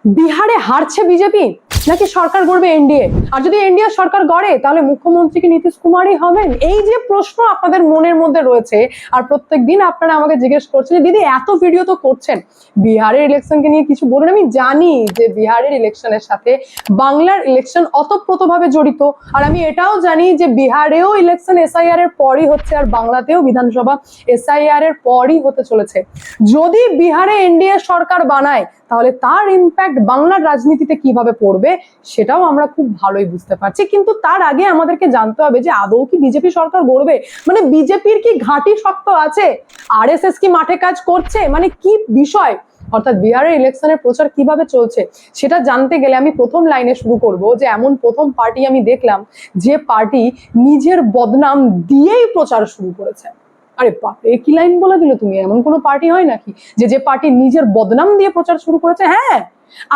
বিহারে হারছে বিজেপি নাকি সরকার গড়বে এনডিএ? আর যদি এনডিএ সরকার গড়ে তাহলে মুখ্যমন্ত্রী কি নীতিশ কুমারই হবেন? এই যে প্রশ্ন আপনাদের মনের মধ্যে রয়েছে, আর প্রত্যেকদিন আপনারা আমাকে জিজ্ঞেস করছেন যে দিদি এত ভিডিও তো করছেন, বিহারের ইলেকশনকে নিয়ে কিছু বলুন। আমি জানি যে বিহারের ইলেকশনের সাথে বাংলার ইলেকশন অতপ্রতভাবে জড়িত, আর আমি এটাও জানি যে বিহারেও ইলেকশন এসআইআর এর পরই হচ্ছে, আর বাংলাতেও বিধানসভা এসআইআর এর পরই হতে চলেছে। যদি বিহারে এনডিএ সরকার বানায় তাহলে তার ইম্প্যাক্ট বাংলার রাজনীতিতে কিভাবে পড়বে সেটাও আমরা খুব ভালোই বুঝতে পারছি। কিন্তু তার আগে আমাদেরকে জানতে হবে যে আদৌ কি বিজেপি সরকার গড়বে? মানে বিজেপির কি ঘাঁটি শক্ত আছে? আরএসএস কি মাঠে কাজ করছে? মানে কি বিষয়, অর্থাৎ বিহারের ইলেকশনের প্রচার কিভাবে চলছে সেটা জানতে গেলে আমি প্রথম লাইনে শুরু করব যে এমন প্রথম পার্টি আমি দেখলাম যে পার্টি নিজের বদনাম দিয়েই প্রচার শুরু করেছে। আরে বাপরে, কি লাইন বলে দিল তুমি! এমন কোনো পার্টি হয় নাকি যে পার্টি নিজের বদনাম দিয়ে প্রচার শুরু করেছে? হ্যাঁ,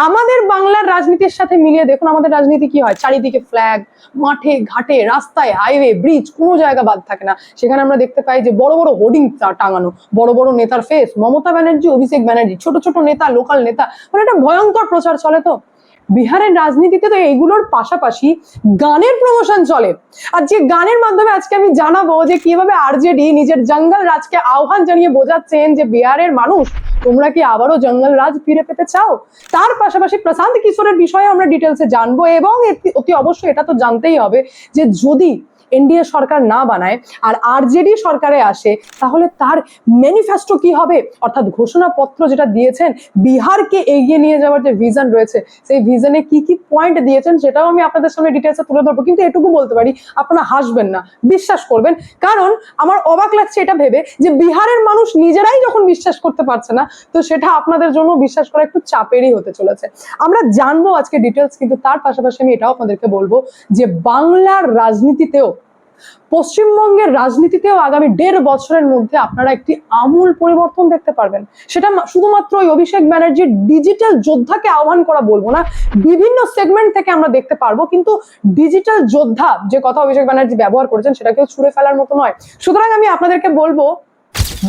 আমাদের বাংলার রাজনীতির সাথে মিলিয়ে দেখুন আমাদের রাজনীতি কি হয়। চারিদিকে ফ্ল্যাগ, মাঠে ঘাটে রাস্তায় হাইওয়ে ব্রিজ, কোনো জায়গা বাদ থাকে না। সেখানে আমরা দেখতে পাই যে বড় বড় হোর্ডিং টাঙানো, বড় বড় নেতার ফেস, মমতা ব্যানার্জি, অভিষেক ব্যানার্জি, ছোট ছোট নেতা, লোকাল নেতা, মানে একটা ভয়ঙ্কর প্রচার চলে। তো বিহারের রাজনীতিতে তো এইগুলোর পাশাপাশি গানের প্রমোশন চলে, আর যে গানের মাধ্যমে আজকে আমি জানাবো যে কিভাবে আরজেডি নিজের জঙ্গল রাজকে আহ্বান জানিয়ে বোঝাচ্ছেন যে বিহারের মানুষ তোমরা কি আবারও জঙ্গল রাজ ফিরে পেতে চাও। তার পাশাপাশি প্রশান্ত কিশোরের বিষয়ে আমরা ডিটেলসে জানবো, এবং অতি অবশ্যই এটা তো জানতেই হবে যে যদি এনডিএ সরকার না বানায় আর আরজেডি সরকারে আসে তাহলে তার ম্যানিফেস্টো কি হবে, অর্থাৎ ঘোষণাপত্র যেটা দিয়েছেন বিহারকে এগিয়ে নিয়ে যাওয়ার যে ভিশন রয়েছে সেই ভিশনে কি কি পয়েন্ট দিয়েছেন সেটাও আমি আপনাদের সামনে ডিটেলসে তুলে ধরবো। কিন্তু এটুকু বলতে পারি, আপনারা হাসবেন না, বিশ্বাস করবেন, কারণ আমার অবাক লাগছে এটা ভেবে যে বিহারের মানুষ নিজেরাই যখন বিশ্বাস করতে পারছে না তো সেটা আপনাদের জন্য বিশ্বাস করা একটু চাপেরই হতে চলেছে। আমরা জানবো আজকে ডিটেলস, কিন্তু তার পাশাপাশি আমি এটাও আপনাদেরকে বলবো যে বাংলার রাজনীতিতেও, পশ্চিমবঙ্গের রাজনীতিতেও আগামী 1.5 বছরের মধ্যে আপনারা একটি আমূল পরিবর্তন দেখতে পারবেন। সেটা শুধুমাত্র ওই অভিষেক ব্যানার্জির ডিজিটাল যোদ্ধাকে আহ্বান করা বলবো না, বিভিন্ন সেগমেন্ট থেকে আমরা দেখতে পারবো, কিন্তু ডিজিটাল যোদ্ধা যে কথা অভিষেক ব্যানার্জি ব্যবহার করেছেন সেটাকেও ছুঁড়ে ফেলার মতো নয়। সুতরাং আমি আপনাদেরকে বলবো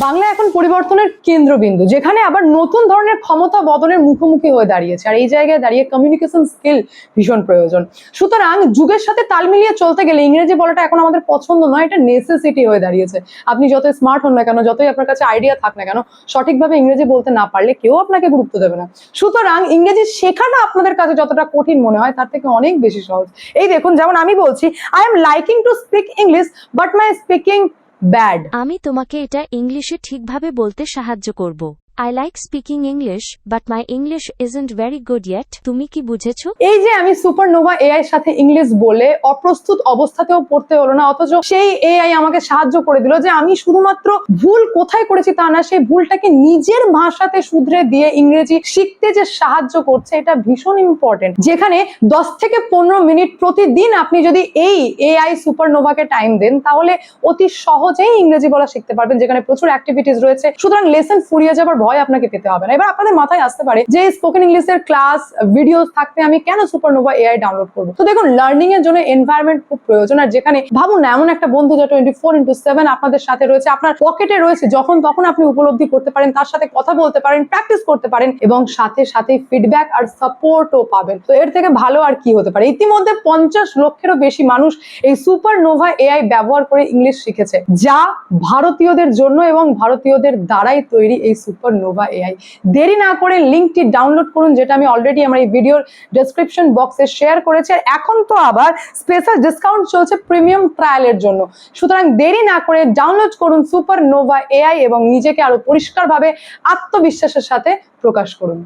বাংলা এখন পরিবর্তনের কেন্দ্রবিন্দু, যেখানে আবার নতুন ধরনের ক্ষমতা বদলের মুখোমুখি হয়ে দাঁড়িয়েছে, আর এই জায়গায় দাঁড়িয়ে কমিউনিকেশন স্কিল ভীষণ প্রয়োজন। সুতরাং যুগের সাথে তাল মিলিয়ে চলতে গেলে ইংরেজি বলাটা এখন আমাদের পছন্দ নয়, এটা নেসেসিটি হয়ে দাঁড়িয়েছে। আপনি যতই স্মার্ট হন না কেন, যতই আপনার কাছে আইডিয়া থাক না কেন, সঠিকভাবে ইংরেজি বলতে না পারলে কেউ আপনাকে গুরুত্ব দেবে না। সুতরাং ইংরেজি শেখাটা আপনাদের কাছে যতটা কঠিন মনে হয় তার থেকে অনেক বেশি সহজ। এই দেখুন, যেমন আমি বলছি I am liking to speak English but my speaking bad. আমি তোমাকে এটা ইংলিশে ঠিকভাবে বলতে সাহায্য করব। I like speaking English, but my English isn't very good yet. তুমি কি বুঝেছো? এই যে আমি সুপারনোভা এআই এর সাথে ইংলিশ বলে অপ্রস্তুত অবস্থাতেও পড়তে হলো না, অথচ সেই এআই আমাকে সাহায্য করে দিল যে আমি শুধুমাত্র ভুল কোথায় করেছি তা না, সেই ভুলটাকে নিজের ভাষাতে শুধরে দিয়ে ইংরেজি শিখতে যে সাহায্য করছে, এটা ভীষণ ইম্পর্টেন্ট। যেখানে 10 থেকে 15 মিনিট প্রতিদিন আপনি যদি এই এআই সুপারনোভাকে টাইম দেন তাহলে অতি সহজেই ইংরেজি বলা শিখতে পারবেন, যেখানে প্রচুর অ্যাক্টিভিটিস রয়েছে। সুতরাং লেসন ফুরিয়ে যাবার ভয় আপনাকে পেতে হবে না। এবার আপনাদের মাথায় আসতে পারে যে স্পোকেন ইংলিশের ক্লাস ভিডিও থাকতে আমি কেন সুপারনোভা এআই ডাউনলোড করব? তো দেখুন, লার্নিং এর জন্য এনভায়রনমেন্ট খুব প্রয়োজন, আর যেখানে ভাবুন না এমন একটা বন্ধু যা 24/7 আপনাদের সাথে রয়েছে, আপনার পকেটে রয়েছে, যখন তখন আপনি উপলব্ধি করতে পারেন, তার সাথে কথা বলতে পারেন, প্র্যাকটিস করতে পারেন, এবং সাথে সাথে ফিডব্যাক আর সাপোর্টও পাবেন। তো এর থেকে ভালো আর কি হতে পারে? ইতিমধ্যে 50 লক্ষেরও বেশি মানুষ এই সুপারনোভা এআই ব্যবহার করে ইংলিশ শিখেছে, যা ভারতীয়দের জন্য এবং ভারতীয়দের দ্বারাই তৈরি এই সুপারনোভা এআই। দেরি না করে লিংকটি ডাউনলোড করুন, যেটা আমি অলরেডি আমার এই ভিডিওর ডেসক্রিপশন বক্সে শেয়ার করেছি। আর এখন তো আবার স্পেশাল ডিসকাউন্ট চলছে প্রিমিয়াম ট্রায়ালের জন্য। সুতরাং দেরি না করে ডাউনলোড করুন সুপারনোভা এআই এবং নিজেকে আরো পরিষ্কারভাবে আত্মবিশ্বাসের সাথে প্রকাশ করুন।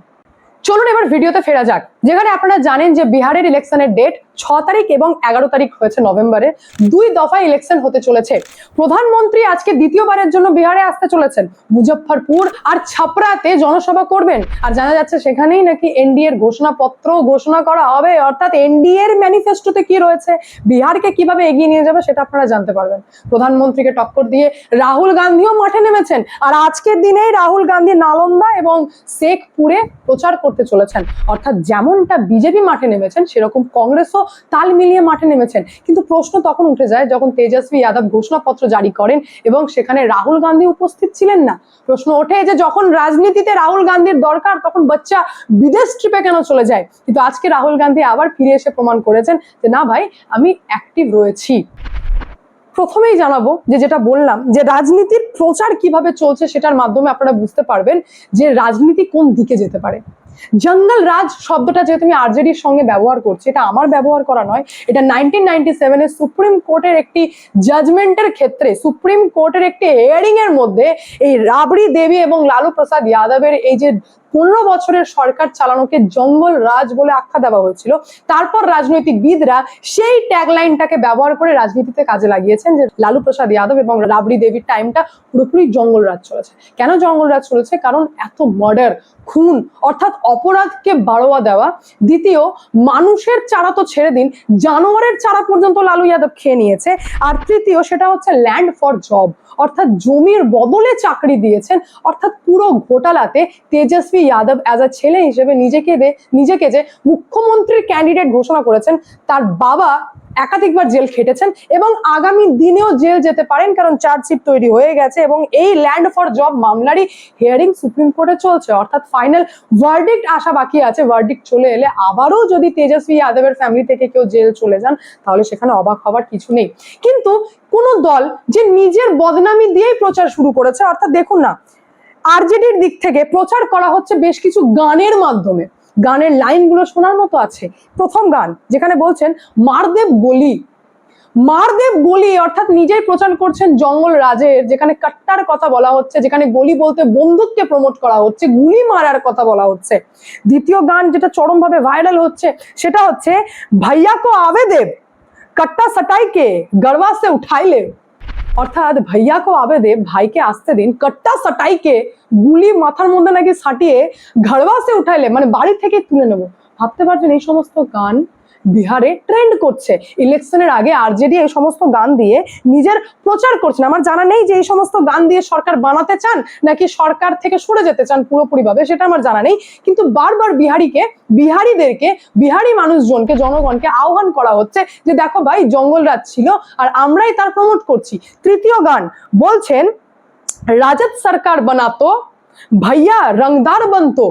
চলুন এবার ভিডিওতে ফেরা যাক, যেখানে আপনারা জানেন যে বিহারের ইলেকশনের ডেট 6 তারিখ এবং 11 তারিখ হয়েছে নভেম্বরে। 2 দফায় ইলেকশন হতে চলেছে। প্রধানমন্ত্রী আজকে দ্বিতীয়বারের জন্য বিহারে আসতে চলেছেন। মুজফ্ফরপুর আর ছাপরাতে জনসভা করবেন, আর জানা যাচ্ছে সেখানেই নাকি এনডিএ এর ঘোষণাপত্র ঘোষণা করা হবে, অর্থাৎ এনডিএ এর ম্যানিফেস্টোতে কি রয়েছে, বিহারকে কিভাবে এগিয়ে নিয়ে যাবে সেটা আপনারা জানতে পারবেন। প্রধানমন্ত্রীকে টক্কর দিয়ে রাহুল গান্ধীও মাঠে নেমেছেন, আর আজকের দিনেই রাহুল গান্ধী নালন্দা এবং শেখপুরে প্রচার করতে চলেছেন। অর্থাৎ যেমন যেমনটা বিজেপি মাঠে নেমেছেন সেরকম কংগ্রেসও তাল মিলিয়ে মাঠে নেমেছেন। কিন্তু প্রশ্ন তখন উঠে যায় যখন তেজস্বী যাদব ঘোষণাপত্র জারি করেন এবং সেখানে রাহুল গান্ধী উপস্থিত ছিলেন না। প্রশ্ন ওঠে যে যখন রাজনীতিতে রাহুল গান্ধীর দরকার তখন বাচ্চা বিদেশ ট্রিপে কেন চলে যায়? কিন্তু আজকে রাহুল গান্ধী আবার ফিরে এসে প্রমাণ করেছেন যে না ভাই, আমি অ্যাক্টিভ রয়েছি। প্রথমেই জানাবো যে যেটা বললাম যে রাজনীতির প্রচার কিভাবে চলছে সেটার মাধ্যমে আপনারা বুঝতে পারবেন যে রাজনীতি কোন দিকে যেতে পারে। জঙ্গল রাজ শব্দটা যেহেতু আমি আরজেডির সঙ্গে ব্যবহার করছি, এটা আমার ব্যবহার করা নয়, এটা 1997 এর সুপ্রিম কোর্টের একটি জাজমেন্টের ক্ষেত্রে সুপ্রিম কোর্টের একটি হিয়ারিং এর মধ্যে এই রাবড়ি দেবী এবং লালু প্রসাদ যাদবের এই যে 15 বছরের সরকার চালানোকে জঙ্গল রাজ বলে আখ্যা দেওয়া হয়েছিল। তারপর রাজনৈতিকবিদরা সেই ট্যাগলাইনটাকে ব্যবহার করে রাজনীতিতে কাজে লাগিয়েছেন যে লালু প্রসাদ যাদব এবং রাবড়ি দেবীর টাইমটা পুরোপুরি জঙ্গল রাজ চলেছে। কেন জঙ্গল রাজ চলেছে? কারণ এত মার্ডার, খুন, অর্থাৎ অপরাধকে বাড়োয়া দেওয়া। দ্বিতীয়, মানুষের চারা তো ছেড়ে দিন, জানোয়ারের চারা পর্যন্ত লালু যাদব খেয়ে নিয়েছে। আর তৃতীয়, সেটা হচ্ছে ল্যান্ড ফর জব, অর্থাৎ জমির বদলে চাকরি দিয়েছেন। অর্থাৎ পুরো ঘোটালাতে তেজস্বী যাদব অ্যাজ আ ছেলে হিসেবে নিজেকে যে মুখ্যমন্ত্রীর ক্যান্ডিডেট ঘোষণা করেছেন, তার বাবা একাধিকবার জেল খেটেছেন এবং আগামী দিনেও জেল যেতে পারেন, কারণ চার্জশিট তৈরি হয়ে গেছে এবং এই ল্যান্ড ফর জব মামলারই হিয়ারিং সুপ্রিম কোর্টে চলছে। অর্থাৎ ফাইনাল ভার্ডিক্ট আসা বাকি আছে। ভার্ডিক্ট চলে এলে আবারও যদি তেজস্বী যাদবের ফ্যামিলি থেকে কেউ জেল চলে যান তাহলে সেখানে অবাক হবার কিছু নেই। কিন্তু কোন দল যে নিজের বদনামি দিয়েই প্রচার শুরু করেছে, অর্থাৎ দেখুন না, আরজেডির দিক থেকে প্রচার করা হচ্ছে বেশ কিছু গানের মাধ্যমে। গানের লাইনগুলো শোনার মতো আছে। প্রথম গান যেখানে বলছেন মারদেব গলি, মারদেব গলি, অর্থাৎ নিজেই প্রচার করছেন জঙ্গল রাজের, যেখানে কাট্টার কথা বলা হচ্ছে, যেখানে গলি বলতে বন্দুককে প্রমোট করা হচ্ছে, গুলি মারার কথা বলা হচ্ছে। দ্বিতীয় গান যেটা চরমভাবে ভাইরাল হচ্ছে সেটা হচ্ছে ভাইয়া কো আবে দেব, কাট্টা সটাইকে গড়বা সে উঠাইলে, অর্থাৎ ভাইয়া কো আবে দেব, ভাইকে আসতে দিন, কাট্টা সটাইকে, গুলি মাথার মধ্যে নাকি সাটিয়ে ঘরবা সে উঠাইলে, মানে বাড়ি থেকে তুলে নেবো। ভাবতে পারছেন এই সমস্ত গান বিহারে ট্রেন্ড করছে। ইলেকশনের আগে আরজেডি এই সমস্ত গান দিয়ে নিজের প্রচার করছেন। আমার জানা নেই যে এই সমস্ত গান দিয়ে সরকার বানাতে চান নাকি সরকার থেকে সরে যেতে চান পুরোপুরি ভাবে, সেটা আমার জানা নেই। কিন্তু বারবার বিহারিদেরকে, বিহারি মানুষজনকে, জনগণকে আহ্বান করা হচ্ছে যে দেখো ভাই, জঙ্গল রাজ ছিল আর আমরাই তার প্রমোট করছি। তৃতীয় গান বলছেন রাজত সরকার বানাতো ভাইয়া রংদার বানতো,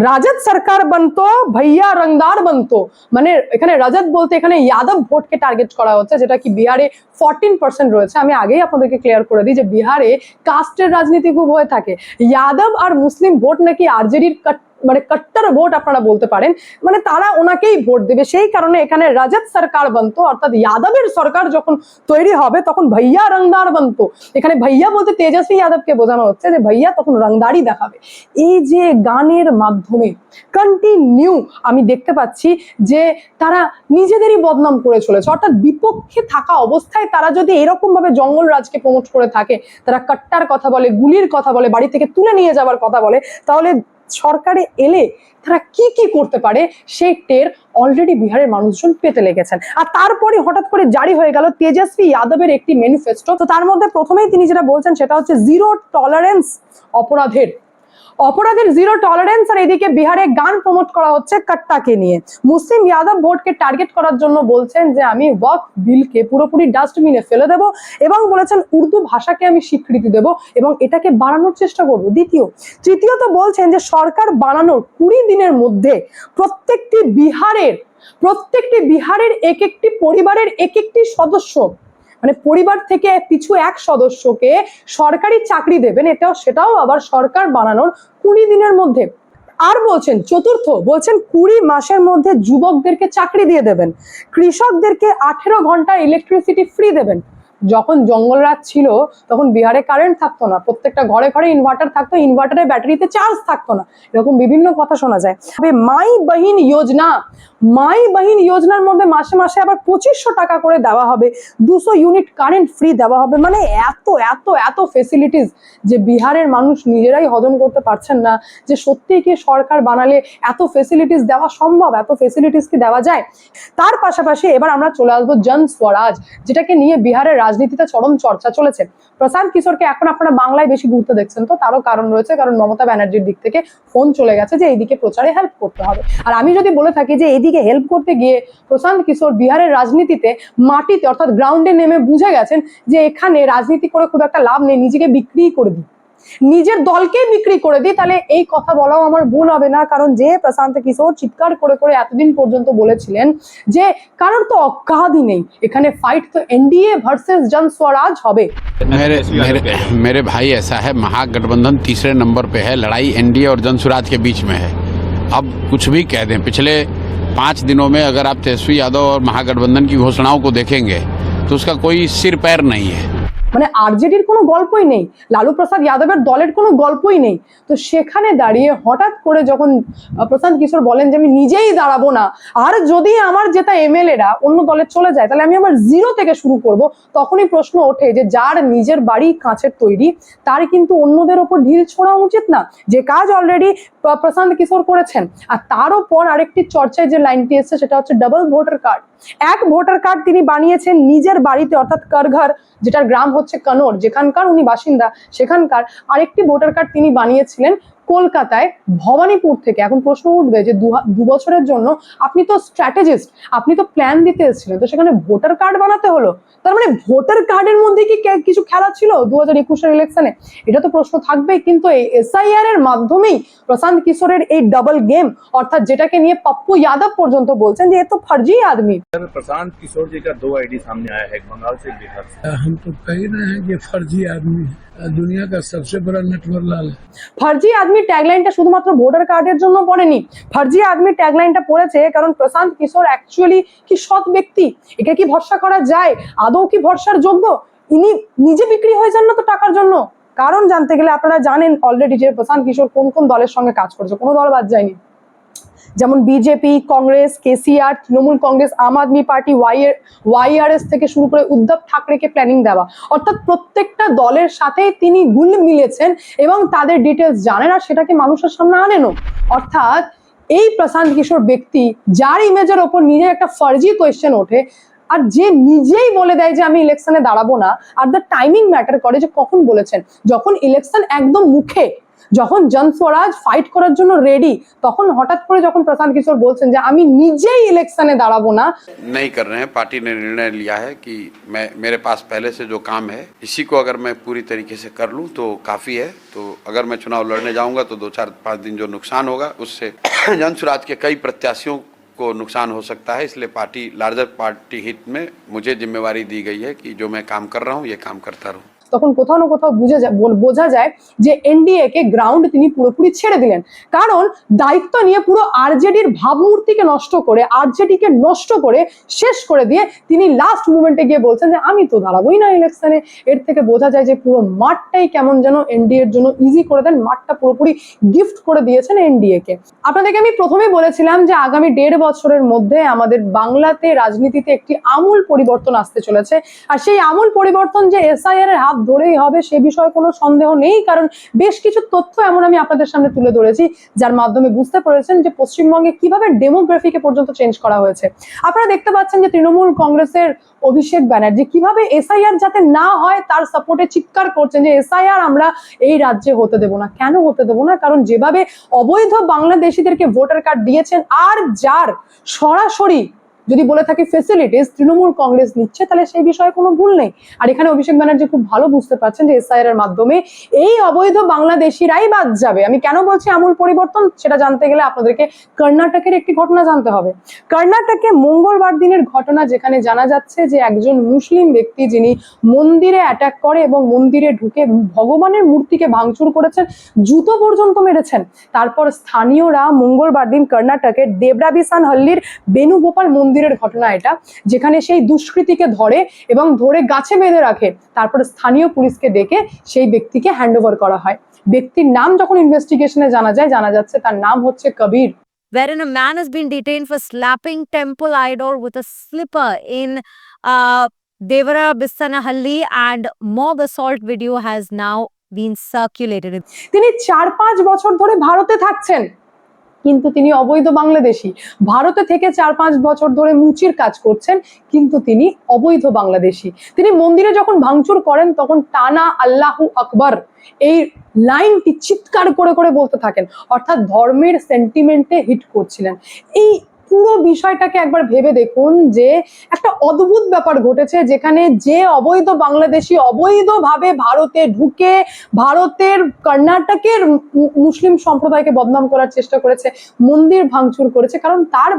রাজত সরকার বানতো ভাইয়া রংদার বানতো, মানে এখানে রাজত বলতে এখানে যাদব ভোটকে টার্গেট করা হচ্ছে, যেটা কি বিহারে 14% রয়েছে। আমি আগেই আপনাদেরকে ক্লিয়ার করে দিই যে বিহারে কাস্টের রাজনীতি খুব হয়ে থাকে। যাদব আর মুসলিম ভোট নাকি আরজেডির মানে কট্টার ভোট আপনারা বলতে পারেন, মানে তারা ওনাকেই ভোট দেবে। সেই কারণে এখানে রাজত সরকার বানতো, অর্থাৎ যাদবের সরকার যখন তৈরি হবে তখন ভাইয়া রংদার বানতো। এখানে ভাইয়া বলতে তেজস্বী যাদবকে বোঝানো হচ্ছে যে ভাইয়া তখন রংদারি দেখাবে। এই যে গানের মাধ্যমে কন্টিনিউ আমি দেখতে পাচ্ছি যে তারা নিজেদেরই বদনাম করে চলেছে। অর্থাৎ বিপক্ষে থাকা অবস্থায় তারা যদি এরকম ভাবে জঙ্গল রাজকে প্রমোট করে থাকে, তারা কাট্টার কথা বলে, গুলির কথা বলে, বাড়ি থেকে তুলে নিয়ে যাওয়ার কথা বলে, তাহলে সরকারে এলে তারা কি কি করতে পারে সেই টের অলরেডি বিহারের মানুষজন পেতে লেগেছেন। আর তারপরে হঠাৎ করে জারি হয়ে গেল তেজস্বী যাদবের একটি ম্যানিফেস্টো। তো তার মধ্যে প্রথমেই তিনি যেটা বলছেন সেটা হচ্ছে জিরো টলারেন্স অপরাধের, জিরো টলারেন্স। আর এদিকে বিহারে গান প্রমোট করা হচ্ছে কাট্টাকে নিয়ে। মুসলিম যাদব ভোটকে টার্গেট করার জন্য বলছেন যে আমি ওয়াকফ বিলকে পুরোপুরি ডাস্টবিনে ফেলে দেব এবং বলেছেন উর্দু ভাষাকে আমি স্বীকৃতি দেব এবং এটাকে বাড়ানোর চেষ্টা করব। তৃতীয়ত বলছেন যে সরকার বানানোর 20 দিনের মধ্যে প্রত্যেকটি বিহারের এক একটি পরিবারের এক একটি সদস্য, মানে পরিবার থেকে পিছু এক সদস্যকে সরকারি চাকরি দেবেন, সেটাও আবার সরকার বানানোর 20 দিনের মধ্যে। আর বলছেন চতুর্থ, বলছেন 20 মাসের মধ্যে যুবকদেরকে চাকরি দিয়ে দেবেন, কৃষকদেরকে 18 ঘন্টা ইলেকট্রিসিটি ফ্রি দেবেন। যখন জঙ্গল রাজ ছিল তখন বিহারে কারেন্ট থাকতো না, প্রত্যেকটা ঘরে ঘরে ইনভার্টার থাকতো, ইনভার্টারে ব্যাটারিতে চার্জ থাকতো না, এরকম বিভিন্ন কথা শোনা যায়। মাই বাহিন যোজনার মধ্যে মাসে মাসে আবার 2500 টাকা করে দেওয়া হবে, 200 ইউনিট কারেন্ট ফ্রি দেওয়া হবে। মানে এত এত এত ফেসিলিটিস যে বিহারের মানুষ নিজেরাই হজম করতে পারছেন না যে সত্যিই কি সরকার বানালে এত ফেসিলিটিস দেওয়া সম্ভব, এত ফেসিলিটিস কি দেওয়া যায়। তার পাশাপাশি এবার আমরা চলে আসবো জন স্বরাজ, যেটাকে নিয়ে বিহারের রাজনীতিতে চরম চর্চা চলেছে। প্রশান্ত কিশোরকে এখন আপনারা বাংলায় বেশি গুরুত্ব দেখছেন, তো তারও কারণ রয়েছে, কারণ মমতা ব্যানার্জির দিক থেকে ফোন চলে গেছে যে এইদিকে প্রচারে হেল্প করতে হবে। আর আমি যদি বলে থাকি যে এইদিকে হেল্প করতে গিয়ে প্রশান্ত কিশোর বিহারের রাজনীতিতে মাটিতে অর্থাৎ গ্রাউন্ডে নেমে বুঝে গেছেন যে এখানে রাজনীতি করে খুব একটা লাভ নেই, নিজেকে বিক্রি করে দিই, নিজের দলকেই বিক্রি করে দিই, তাহলে এই কথা বলাও আমার ভুল হবে না। কারণ যে প্রশান্ত কিশোর চিৎকার করে করে এতদিন পর্যন্ত বলেছিলেন যে কারোর তো অকাদই নেই, এখানে ফাইট তো এনডিএ ভার্সেস জন स्वराज হবে। मेरे मेरे मेरे भाई ऐसा है, महागठबंधन तीसरे नंबर पे है, लड़ाई एनडीए और जन स्वराज के बीच में है। अब कुछ भी कह दें, पिछले 5 दिनों में अगर आप तेजस्वी यादव और महागठबंधन की घोषणाओं को देखेंगे तो उसका कोई सिर पैर नहीं है। মানে আরজেডির কোনো গল্পই নেই, লালু প্রসাদ যাদবের দলের কোনো গল্পই নেই। তো সেখানে দাঁড়িয়ে হঠাৎ করে যখন প্রশান্ত কিশোর বলেন যে আমি নিজেই দাঁড়াবো না, আর যদি আমার জেতা এমএলএরা অন্য দলে চলে যায় তাহলে আমি আবার জিরো থেকে শুরু করব, তখনই প্রশ্ন ওঠে যে যার নিজের বাড়ি কাঁচের তৈরি তার কিন্তু অন্যদের ওপর ঢিল ছোড়া উচিত না, যে কাজ অলরেডি প্রশান্ত কিশোর করেছেন। আর তারও পর আরেকটি চর্চায় যে লাইনটি এসছে সেটা হচ্ছে ডাবল ভোটার কার্ড। এক ভোটার কার্ড তিনি বানিয়েছেন নিজের বাড়িতে অর্থাৎ করঘর, যেটার গ্রাম হচ্ছে কনোর, যেখানকার উনি বাসিন্দা সেখানকার। আরেকটি ভোটার কার্ড তিনি বানিয়েছিলেন কলকাতায় ভবানীপুর থেকে। এখন প্রশ্ন উঠবে যে দু বছরের জন্য আপনি তো স্ট্র্যাটেজিস্ট, আপনি তো প্ল্যান দিতে এসেছিলেন, তো সেখানে ভোটার কার্ড বানাতে হলো, তার মানে ভোটার কার্ডের মধ্যে কি কিছু খেলা ছিল 2021-এর ইলেকশনে? এটা তো প্রশ্ন থাকবেই। কিন্তু এই এসআইআর এর মাধ্যমেই প্রশান্ত কিশোরের এই ডাবল গেম, অর্থাৎ যেটাকে নিয়ে পপ্পু যাদব পর্যন্ত বলছেন যে এ তো फर्जी आदमी। प्रशांत किशोर जी का 2 आईडी सामने आया है, एक बंगाल से, एक बिहार से। हम तो कह रहे हैं कि फर्जी आदमी है, दुनिया का सबसे बड़ा नटवर लाल है। ফার্জি আদমি ট্যাগলাইনটা শুধুমাত্র ভোটার কার্ডের জন্য পড়েনি, ফার্জি আদমি ট্যাগলাইনটা পড়েছে কারণ প্রশান্ত কিশোর অ্যাকচুয়ালি কি সৎ ব্যক্তি, একে কি ভরসা করা যায়, আদৌ কি ভরসার যোগ্য? ইনি নিজে বিক্রি হয়ে যান না তো টাকার জন্য। কারণ জানতে গেলে আপনারা জানেন অলরেডি যে প্রশান্ত কিশোর কোন কোন দলের সঙ্গে কাজ করেছে, কোনো দল বাদ যায়নি। যেমন বিজেপি, কংগ্রেস, কেসিআর, তৃণমূল কংগ্রেস, আম আদমি পার্টি, ওয়াইআরএস থেকে শুরু করে উদ্ধব ঠাকরেকে প্ল্যানিং দেওয়া, অর্থাৎ প্রত্যেকটা দলের সাথেই তিনি গুল মিলেছেন এবং তাদের ডিটেলস জানেন আর সেটাকে মানুষের সামনে আনেনও। অর্থাৎ এই প্রশান্ত কিশোর ব্যক্তি যার ইমেজের ওপর নিজের একটা ফার্জি কোয়েশ্চেন ওঠে, আর যে নিজেই বলে দেয় যে আমি ইলেকশনে দাঁড়াবো না, আর দ্য টাইমিং ম্যাটার করে যে কখন বলেছেন, যখন ইলেকশন একদম মুখে, যখন জন स्वराज ফাইট করার জন্য রেডি, তখন হঠাৎ করে যখন প্রশান্ত কিশোর বলছেন যে আমি নিজেই ইলেকশনে দাঁড়াবো না। नहीं कर रहे हैं, पार्टी ने निर्णय लिया है कि मेरे पास पहले से जो काम है इसी को अगर मैं पूरी तरीके से कर लूं तो काफ़ी है। तो अगर मैं चुनाव लड़ने जाऊंगा तो 2-4-5 दिन जो नुकसान होगा उससे जन स्वराज के कई प्रत्याशियों को नुकसान हो सकता है। इसलिए पार्टी लार्जर पार्टी हित में मुझे जिम्मेवारी दी गई है कि जो मैं काम कर रहा हूँ ये काम करता रहूँ। তখন কোথাও না কোথাও বোঝা যায় যে এনডিএ কে গ্রাউন্ড তিনি পুরোপুরি ছেড়ে দিলেন, কারণ দায়িত্ব নিয়ে পুরো আরজেডির ভাবমূর্তিকে নষ্ট করে, আরজেডি কে নষ্ট করে শেষ করে দিয়ে তিনি লাস্ট মুমেন্টে গিয়ে বলছেন যে আমি তো দাঁড়াবোই না ইলেকশনে। এর থেকে বোঝা যায় যে পুরো মাঠটাই কেমন যেন এনডিএ এর জন্য ইজি করে দেন, মাঠটা পুরোপুরি গিফট করে দিয়েছেন এনডিএ কে। আপনাদেরকে আমি প্রথমেই বলেছিলাম যে আগামী 1.5 বছরের মধ্যে আমাদের বাংলাতে রাজনীতিতে একটি আমূল পরিবর্তন আসতে চলেছে, আর সেই আমূল পরিবর্তন যে এসআইআর এর হাত ধরেই হবে সে বিষয়ে কোনো সন্দেহ নেই। কারণ বেশ কিছু তথ্য এমন আমি আপনাদের সামনে তুলে ধরেছি যার মাধ্যমে বুঝতে পেরেছেন যে পশ্চিমবঙ্গে কিভাবে ডেমোগ্রাফিকে পর্যন্ত চেঞ্জ করা হয়েছে। আপনারা দেখতে পাচ্ছেন যে তৃণমূল কংগ্রেসের অভিষেক ব্যানার্জি কিভাবে এসআইআর যাতে না হয় তার সাপোর্টে চিৎকার করছেন যে এসআইআর আমরা এই রাজ্যে হতে দেব না। কেন হতে দেব না? কারণ যেভাবে অবৈধ বাংলাদেশিদেরকে ভোটার কার্ড দিয়েছেন আর যার সরাসরি যদি বলে থাকি ফেসিলিটিস তৃণমূল কংগ্রেস নিচ্ছে, তাহলে সেই বিষয়ে কোনো ভুল নেই। আর এখানে অভিষেক ব্যানার্জি খুব ভালো বুঝতে পারছেন যে এসআইআর এর মাধ্যমে এই অবৈধ বাংলাদেশিরাই বাদ যাবে। আমি কেন বলছি আমূল পরিবর্তন, সেটা জানতে গেলে আপনাদেরকে কর্ণাটকের একটি ঘটনা জানতে হবে। কর্ণাটকে মঙ্গলবার দিনের ঘটনা, যেখানে জানা যাচ্ছে যে একজন মুসলিম ব্যক্তি যিনি মন্দিরে অ্যাটাক করে এবং মন্দিরে ঢুকে ভগবানের মূর্তিকে ভাঙচুর করেছেন, জুতো পর্যন্ত মেরেছেন। তারপর স্থানীয়রা মঙ্গলবার দিন কর্ণাটকের দেবরাবিসানহল্লির বেণুগোপাল মন্দিরের ঘটনা এটা, যেখানে সেই দুষ্কৃতীকে ধরে এবং ধরে গাছে বেঁধে রাখে, তারপর স্থানীয় পুলিশকে ডেকে সেই ব্যক্তিকে হ্যান্ডওভার করা হয়। ব্যক্তির নাম যখন ইনভেস্টিগেশনে জানা যাচ্ছে তার নাম হচ্ছে কবির। Wherein a man has been detained for slapping temple idol with a slipper in Devara Bissanahalli, and mob assault video has now been circulated. তিনি 4-5 বছর ধরে ভারতে থাকছেন, কিন্তু তিনি অবৈধ বাংলাদেশী। ভারতে থেকে 4-5 বছর ধরে মুচির কাজ করছেন, কিন্তু তিনি অবৈধ বাংলাদেশী। তিনি মন্দিরে যখন ভাঙচুর করেন তখন টানা আল্লাহু আকবার এই লাইনটি চিৎকার করে করে বলতে থাকেন, অর্থাৎ ধর্মের সেন্টিমেন্টে হিট করছিলেন। এই পুরো বিষয়টাকে একবার ভেবে দেখুন যে একটা অদ্ভুত ব্যাপার ঘটেছে, যেখানে যে অবৈধ বাংলাদেশী অবৈধভাবে ভারতে ঢুকে ভারতের কর্ণাটকের মুসলিম সম্প্রদায়কে বদনাম করার চেষ্টা করেছে, মন্দির ভাঙচুর করেছে, কারণ তার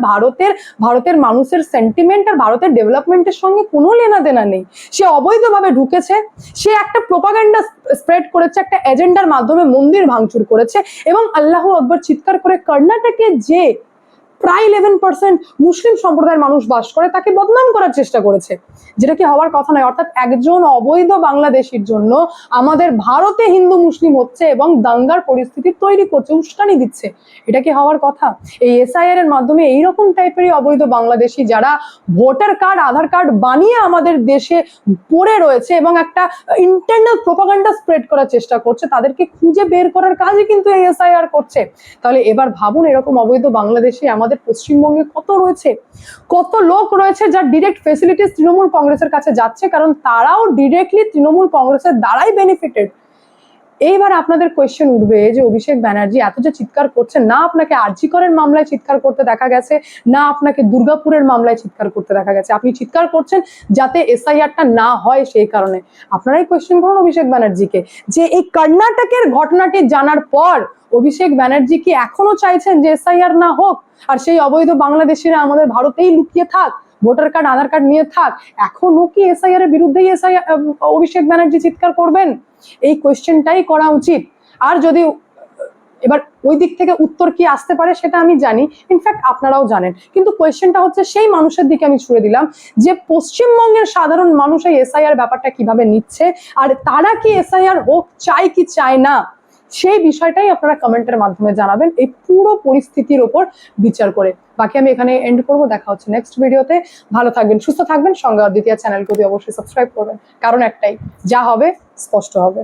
ভারতের মানুষের সেন্টিমেন্ট আর ভারতের ডেভেলপমেন্টের সঙ্গে কোনো লেনাদেনা নেই। সে অবৈধভাবে ঢুকেছে, সে একটা প্রোপাগান্ডা স্প্রেড করেছে, একটা এজেন্ডার মাধ্যমে মন্দির ভাঙচুর করেছে এবং আল্লাহু আকবার চিৎকার করে কর্ণাটকে যে প্রায় 11% মুসলিম সম্প্রদায়ের মানুষ বাস করে তাকে বদনাম করার চেষ্টা করেছে, যেটা কি হওয়ার কথা নয়। অর্থাৎ একজন অবৈধ বাংলাদেশীর জন্য আমাদের ভারতে হিন্দু মুসলিম হচ্ছে এবং দাঙ্গার পরিস্থিতি তৈরি করছে, উস্কানি দিচ্ছে, এটা কি হওয়ার কথা? এই এসআইআর এর মাধ্যমে এইরকম টাইপেরই অবৈধ বাংলাদেশী যারা ভোটার কার্ড আধার কার্ড বানিয়ে আমাদের দেশে পড়ে রয়েছে এবং একটা ইন্টারনাল প্রোপাগান্ডা স্প্রেড করার চেষ্টা করছে, তাদেরকে খুঁজে বের করার কাজই কিন্তু এই এসআইআর করছে। তাহলে এবার ভাবুন, এরকম অবৈধ বাংলাদেশী আমাদের পশ্চিমবঙ্গে কত রয়েছে, কত লোক রয়েছে যার ডিরেক্ট ফেসিলিটিস তৃণমূল কংগ্রেসের কাছে যাচ্ছে, কারণ তারাও ডিরেক্টলি তৃণমূল কংগ্রেসের দ্বারাই বেনিফিটেড। এইবার আপনাদের কোয়েশ্চেন উঠবে যে অভিষেক ব্যানার্জি এত যে চিৎকার করছেন, না আপনাকে আরজি করের মামলায় চিৎকার করতে দেখা গেছে, না আপনাকে দুর্গাপুরের মামলায় চিৎকার করতে দেখা গেছে, আপনি চিৎকার করছেন যাতে এসআইআরটা না হয় সেই কারণে। আপনারাই কোয়েশ্চেন করুন অভিষেক ব্যানার্জিকে যে এই কর্ণাটকের ঘটনাটি জানার পর অভিষেক ব্যানার্জি কি এখনো চাইছেন যে এসআইআর না হোক আর সেই অবৈধ বাংলাদেশিরা আমাদের ভারতেই লুকিয়ে থাক, ভোটার কার্ড আধার কার্ড নিয়ে থাক? এখনো কি এসআইআর এর বিরুদ্ধেই অভিষেক ব্যানার্জি চিৎকার করবেন? এই কোয়েশ্চেনটাই করা উচিত। আর যদি এবার ওই দিক থেকে উত্তর কি আসতে পারে সেটা আমি জানি, ইনফ্যাক্ট আপনারাও জানেন, কিন্তু কোয়েশ্চেনটা হচ্ছে সেই মানুষের দিকে আমি ছুড়ে দিলাম যে পশ্চিমবঙ্গের সাধারণ মানুষ এই এসআইআর ব্যাপারটা কিভাবে নিচ্ছে আর তারা কি এসআইআর হোক চায় কি চায় না, সেই বিষয়টাই আপনারা কমেন্টের মাধ্যমে জানাবেন এই পুরো পরিস্থিতির ওপর বিচার করে। বাকি আমি এখানে এন্ড করব, দেখা হচ্ছে নেক্সট ভিডিওতে। ভালো থাকবেন, সুস্থ থাকবেন, সঙ্গে দ্বিতীয় চ্যানেলকে অবশ্যই সাবস্ক্রাইব করবেন, কারণ একটাই, যা হবে স্পষ্ট হবে।